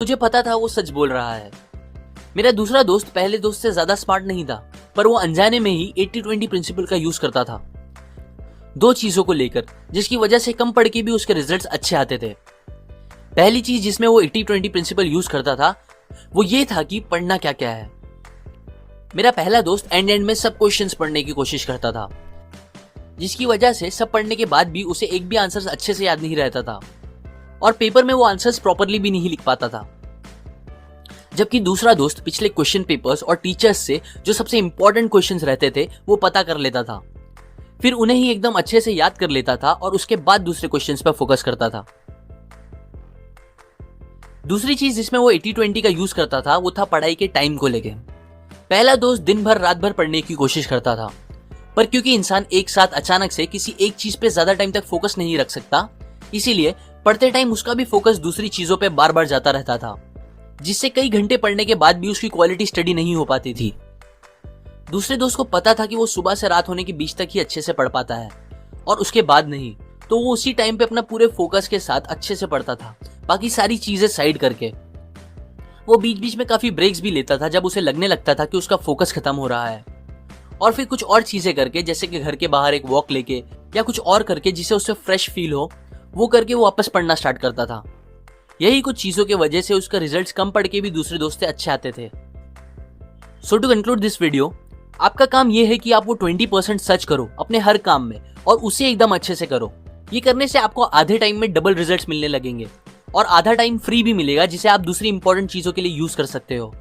मुझे पता था वो सच बोल रहा है। मेरा दूसरा दोस्त पहले दोस्त से ज्यादा स्मार्ट नहीं था, पर वो अनजाने में ही 80-20 प्रिंसिपल का यूज करता था दो चीजों को लेकर, जिसकी वजह से कम पढ़ के भी उसके रिजल्ट्स अच्छे आते थे। पहली चीज जिसमें वो 80-20 प्रिंसिपल यूज करता था वो ये था कि पढ़ना क्या क्या है। मेरा पहला दोस्त एंड में सब क्वेश्चंस पढ़ने की कोशिश करता था, जिसकी वजह से सब पढ़ने के बाद भी उसे एक भी आंसर अच्छे से याद नहीं रहता था और पेपर में वो आंसर्स प्रॉपरली भी नहीं लिख पाता था। जबकि दूसरा दोस्त पिछले क्वेश्चन पेपर्स और टीचर्स से जो सबसे इंपॉर्टेंट क्वेश्चंस रहते थे वो पता कर लेता था, फिर उन्हें ही एकदम अच्छे से याद कर लेता था और उसके बाद दूसरे क्वेश्चंस पर फोकस करता था। दूसरी चीज जिसमें वो 80-20 का यूज करता था वो था पढ़ाई के टाइम को लेके। पहला दोस्त दिन भर रात भर पढ़ने की कोशिश करता था, पर क्योंकि इंसान एक साथ अचानक से किसी एक चीज पे ज्यादा टाइम तक फोकस नहीं रख सकता, इसीलिए पढ़ते टाइम उसका भी फोकस दूसरी चीजों पे बार बार जाता रहता था, जिससे कई घंटे पढ़ने के बाद भी उसकी क्वालिटी स्टडी नहीं हो पाती थी। दूसरे दोस्त को पता था कि वो सुबह से रात होने के बीच तक ही अच्छे से पढ़ पाता है और उसके बाद नहीं, तो वो उसी टाइम पे अपना पूरे फोकस के साथ अच्छे से पढ़ता था, बाकी सारी चीजें साइड करके। वो बीच बीच में काफी ब्रेक्स भी लेता था जब उसे लगने लगता था कि उसका फोकस खत्म हो रहा है, और फिर कुछ और चीजें करके, जैसे कि घर के बाहर एक वॉक लेके या कुछ और करके जिससे उसे फ्रेश फील हो, वो करके वो वापस पढ़ना स्टार्ट करता था। यही कुछ चीजों की वजह से उसका रिजल्ट्स कम पढ़ के भी दूसरे दोस्त से अच्छे आते थे। सो टू कंक्लूड दिस वीडियो, आपका काम यह है कि आप वो 20% सर्च करो अपने हर काम में और उसे एकदम अच्छे से करो। ये करने से आपको आधे टाइम में डबल रिजल्ट्स मिलने लगेंगे और आधा टाइम फ्री भी मिलेगा, जिसे आप दूसरी इंपॉर्टेंट चीजों के लिए यूज कर सकते हो।